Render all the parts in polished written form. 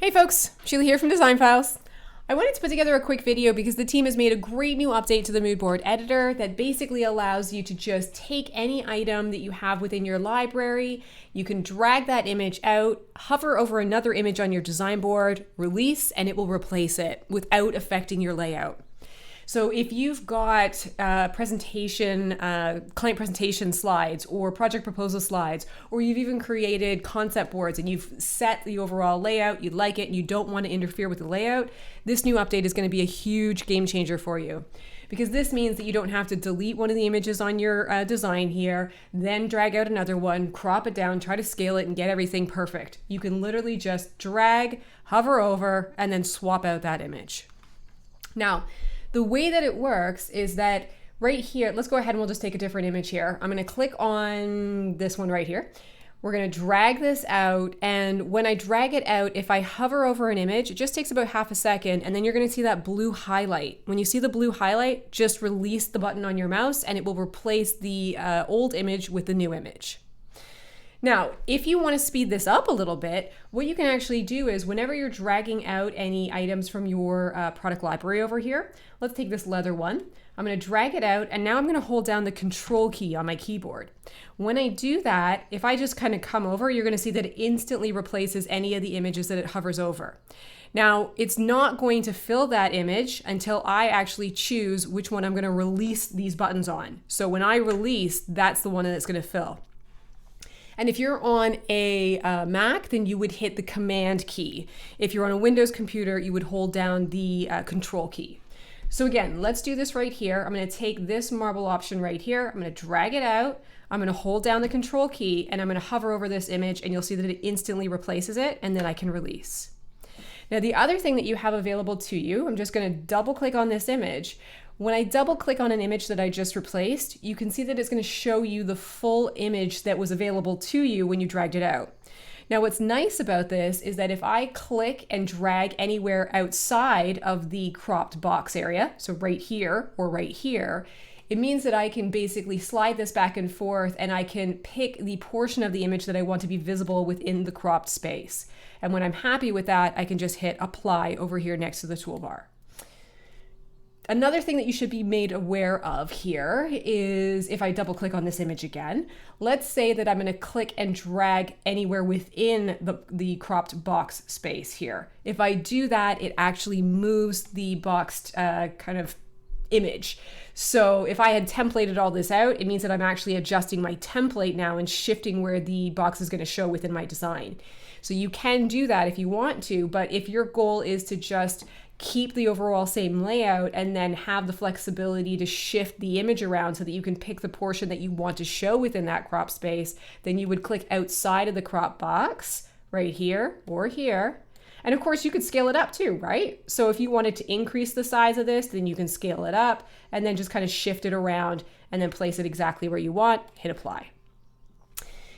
Hey folks, Sheila here from Design Files. I wanted to put together a quick video because the team has made a great new update to the Moodboard editor that basically allows you to just take any item that you have within your library, you can drag that image out, hover over another image on your design board, release, and it will replace it without affecting your layout. So if you've got client presentation slides or project proposal slides, or you've even created concept boards and you've set the overall layout, you like it, and you don't want to interfere with the layout, this new update is going to be a huge game changer for you. Because this means that you don't have to delete one of the images on your design here, then drag out another one, crop it down, try to scale it, and get everything perfect. You can literally just drag, hover over, and then swap out that image. Now, the way that it works is that right here, let's go ahead and we'll just take a different image here. I'm going to click on this one right here. We're going to drag this out, and when I drag it out, if I hover over an image, it just takes about half a second, and then you're going to see that blue highlight. When you see the blue highlight, just release the button on your mouse and it will replace the old image with the new image. Now, if you want to speed this up a little bit, what you can actually do is whenever you're dragging out any items from your product library over here, let's take this leather one. I'm going to drag it out, and now I'm going to hold down the control key on my keyboard. When I do that, if I just kind of come over, you're going to see that it instantly replaces any of the images that it hovers over. Now, it's not going to fill that image until I actually choose which one I'm going to release these buttons on. So when I release, that's the one that's going to fill. And if you're on a Mac, then you would hit the Command key. If you're on a Windows computer, you would hold down the Control key. So again, let's do this right here. I'm going to take this marble option right here. I'm going to drag it out. I'm going to hold down the Control key, and I'm going to hover over this image, and you'll see that it instantly replaces it, and then I can release. Now, the other thing that you have available to you, I'm just going to double click on this image. When I double click on an image that I just replaced, you can see that it's going to show you the full image that was available to you when you dragged it out. Now, what's nice about this is that if I click and drag anywhere outside of the cropped box area, so right here or right here, it means that I can basically slide this back and forth, and I can pick the portion of the image that I want to be visible within the cropped space. And when I'm happy with that, I can just hit apply over here next to the toolbar. Another thing that you should be made aware of here is if I double click on this image again, let's say that I'm going to click and drag anywhere within the cropped box space here. If I do that, it actually moves the boxed kind of image. So if I had templated all this out, it means that I'm actually adjusting my template now and shifting where the box is going to show within my design. So you can do that if you want to, but if your goal is to just keep the overall same layout and then have the flexibility to shift the image around so that you can pick the portion that you want to show within that crop space, then you would click outside of the crop box right here or here. And of course you could scale it up too, right? So if you wanted to increase the size of this, then you can scale it up and then just kind of shift it around and then place it exactly where you want, hit apply.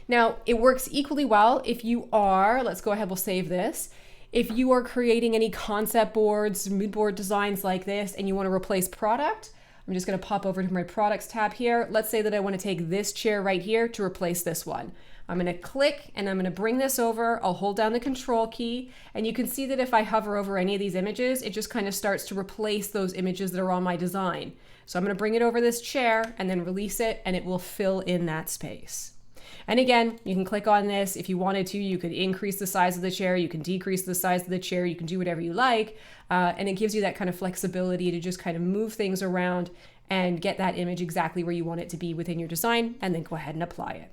Now, it works equally well if you are, let's go ahead, we'll save this. If you are creating any concept boards, mood board designs like this, and you want to replace product, I'm just going to pop over to my products tab here. Let's say that I want to take this chair right here to replace this one. I'm going to click and I'm going to bring this over. I'll hold down the control key, and you can see that if I hover over any of these images, it just kind of starts to replace those images that are on my design. So I'm going to bring it over this chair and then release it, and it will fill in that space. And again, you can click on this. If you wanted to, you could increase the size of the chair, you can decrease the size of the chair, you can do whatever you like. And it gives you that kind of flexibility to just kind of move things around and get that image exactly where you want it to be within your design, and then go ahead and apply it.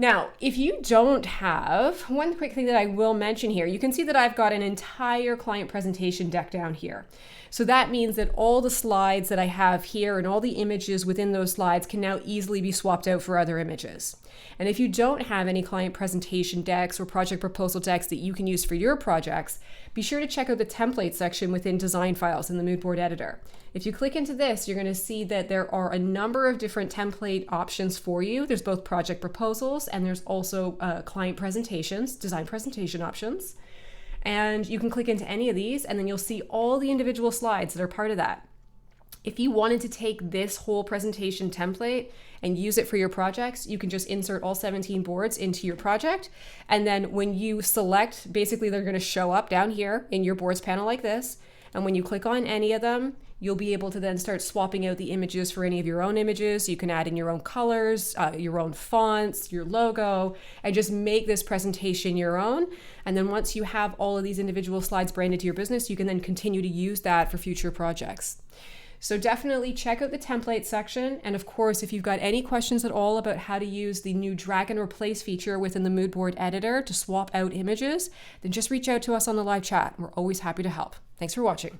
Now, if you don't have, one quick thing that I will mention here, you can see that I've got an entire client presentation deck down here. So that means that all the slides that I have here and all the images within those slides can now easily be swapped out for other images. And if you don't have any client presentation decks or project proposal decks that you can use for your projects, be sure to check out the template section within Design Files in the Moodboard editor. If you click into this, you're going to see that there are a number of different template options for you. There's both project proposals and there's also client presentations, design presentation options. And you can click into any of these, and then you'll see all the individual slides that are part of that. If you wanted to take this whole presentation template and use it for your projects, you can just insert all 17 boards into your project. And then when you select, basically they're going to show up down here in your boards panel like this. And when you click on any of them, you'll be able to then start swapping out the images for any of your own images. You can add in your own colors, your own fonts, your logo, and just make this presentation your own. And then once you have all of these individual slides branded to your business, you can then continue to use that for future projects. So definitely check out the template section. And of course, if you've got any questions at all about how to use the new drag and replace feature within the Moodboard editor to swap out images, then just reach out to us on the live chat. We're always happy to help. Thanks for watching.